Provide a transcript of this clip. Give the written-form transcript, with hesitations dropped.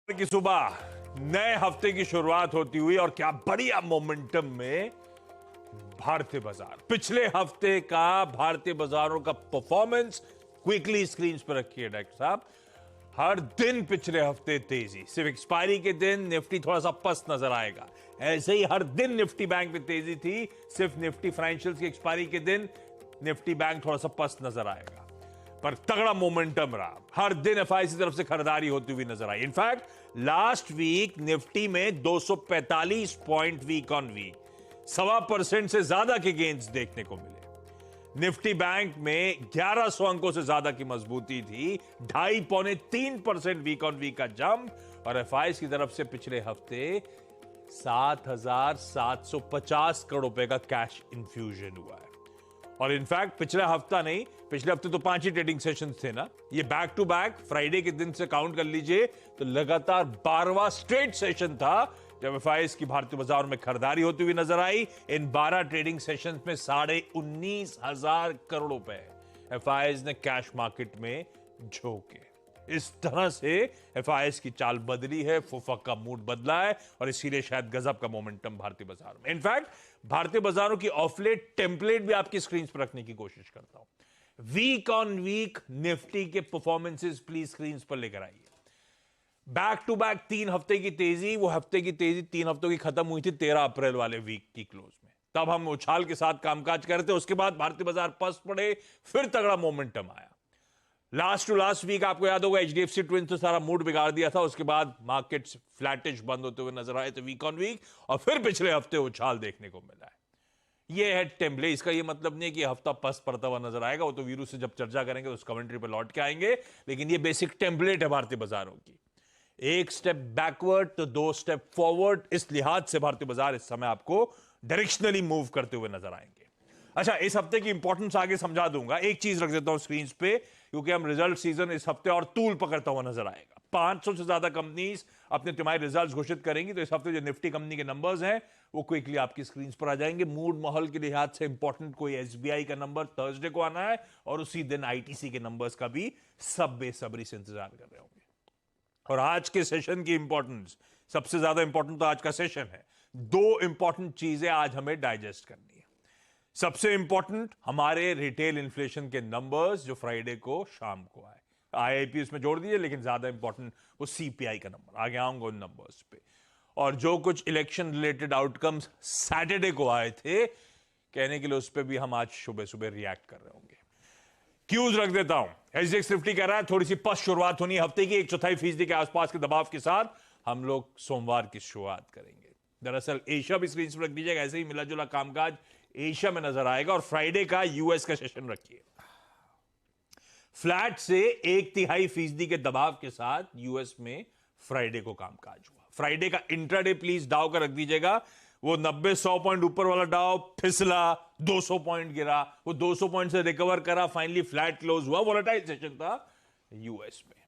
की सुबह नए हफ्ते की शुरुआत होती हुई और क्या बढ़िया मोमेंटम में भारतीय बाजार। पिछले हफ्ते का भारतीय बाजारों का परफॉर्मेंस क्विकली स्क्रीन पर रखिए डॉक्टर साहब। हर दिन पिछले हफ्ते तेजी, सिर्फ एक्सपायरी के दिन निफ्टी थोड़ा सा पस्त नजर आएगा। ऐसे ही हर दिन निफ्टी बैंक में तेजी थी, सिर्फ निफ्टी फाइनेंशियल्स की एक्सपायरी के दिन निफ्टी बैंक थोड़ा सा पस्त नजर आएगा, पर तगड़ा मोमेंटम रहा। हर दिन एफआईसी तरफ से खरीदारी होती हुई नजर आई। इनफैक्ट लास्ट वीक निफ्टी में 245 पॉइंट वीक ऑन वीक 1.25% से ज्यादा के गेन्स देखने को मिले। निफ्टी बैंक में 1100 अंकों से ज्यादा की मजबूती थी, 2.5-3% वीक ऑन वीक का जंप। और एफआईसी की तरफ से पिछले हफ्ते 7,750 करोड़ रुपए का कैश इंफ्यूजन हुआ है। और इनफैक्ट पिछला हफ्ता नहीं, पिछले हफ्ते तो 5 ही ट्रेडिंग सेशंस थे ना, ये बैक टू बैक फ्राइडे के दिन से काउंट कर लीजिए तो लगातार 12वां स्ट्रेट सेशन था जब एफआईएस की भारतीय बाजार में खरीदारी होती हुई नजर आई। इन 12 ट्रेडिंग सेशंस में 19,500 करोड़ रुपए एफआईएस ने कैश मार्केट में झोंके। इस तरह से एफआईएस की चाल बदली है, फुफक का मूड बदला है और इसीलिए शायद गजब का मोमेंटम भारतीय बाजार में। इनफैक्ट भारतीय बाजारों की ऑफलेट टेम्पलेट भी आपकी स्क्रीन पर रखने की कोशिश करता हूं। वीक ऑन वीक निफ्टी के परफॉर्मेंसेस प्लीज स्क्रीन पर लेकर आइए। बैक टू बैक 3 हफ्ते की तेजी, वो हफ्ते की तेजी 3 हफ्तों की खत्म हुई थी 13 अप्रैल वाले वीक की क्लोज में। तब हम उछाल के साथ कामकाज करते, उसके बाद भारतीय बाजार पस्त पड़े, फिर तगड़ा मोमेंटम आया। लास्ट टू लास्ट वीक आपको याद होगा एचडीएफसी ट्विंस तो सारा मूड बिगाड़ दिया था, उसके बाद मार्केट्स फ्लैटिश बंद होते हुए नजर आए थे वीक ऑन वीक, और फिर पिछले हफ्ते उछाल देखने को मिला है। ये है टेम्पले। इसका ये मतलब नहीं है कि हफ्ता पस्त पड़ता हुआ नजर आएगा, वो तो वीरू से जब चर्चा करेंगे तो उस कमेंट्री पर लौट के आएंगे, लेकिन ये बेसिक टेम्पलेट है भारतीय बाजारों की। 1 स्टेप बैकवर्ड तो 2 स्टेप फॉरवर्ड, इस लिहाज से भारतीय बाजार इस समय आपको डायरेक्शनली मूव करते हुए नजर आएंगे। अच्छा, इस हफ्ते की इंपॉर्टेंस आगे समझा दूंगा, एक चीज रख देता हूं स्क्रीन पे, क्योंकि हम रिजल्ट सीजन इस हफ्ते और तूल पकड़ता हुआ नजर आएगा। 500 से ज्यादा कंपनीज अपने तिमाही रिजल्ट्स घोषित करेंगी, तो इस हफ्ते जो निफ्टी कंपनी के नंबर्स हैं वो क्विकली आपकी स्क्रीन पर आ जाएंगे। मूड माहौल के लिहाज से इंपॉर्टेंट कोई एसबीआई का नंबर थर्सडे को आना है, और उसी दिन आईटीसी के नंबर्स का भी सब बेसब्री से इंतजार कर रहे होंगे। और आज के सेशन की इंपॉर्टेंस, सबसे ज्यादा इंपॉर्टेंट तो आज का सेशन है। 2 इंपॉर्टेंट चीजें आज हमें डाइजेस्ट करनी है। सबसे इंपॉर्टेंट हमारे रिटेल इन्फ्लेशन के नंबर्स जो फ्राइडे को शाम को आए, आईआईपी उसमें जोड़ दीजिए, लेकिन ज्यादा इंपॉर्टेंट वो सीपीआई का नंबर। आगे आऊंगा उन नंबर्स पे। और जो कुछ इलेक्शन रिलेटेड आउटकम्स सैटरडे को आए थे कहने के लिए, उस पर भी हम आज सुबह सुबह रिएक्ट कर रहे होंगे। क्यूज रख देता हूं। एसडीएक्स निफ्टी कह रहा है थोड़ी सी पस्त शुरुआत होनी है हफ्ते की, 1/4% के आसपास के दबाव के साथ हम लोग सोमवार की शुरुआत करेंगे। दरअसल एशिया भी स्क्रीन पर रख दीजिएगा, ऐसे ही मिला जुला कामकाज एशिया में नजर आएगा। और फ्राइडे का यूएस का सेशन रखिए, फ्लैट से 1/3% के दबाव के साथ यूएस में फ्राइडे को कामकाज हुआ। फ्राइडे का इंट्राडे प्लीज डाउ का रख दीजिएगा। वो 90-100 पॉइंट ऊपर वाला डाउ फिसला, 200 पॉइंट गिरा, वो 200 पॉइंट से रिकवर करा, फाइनली फ्लैट क्लोज हुआ। वोलेटाइल सेशन था यूएस में।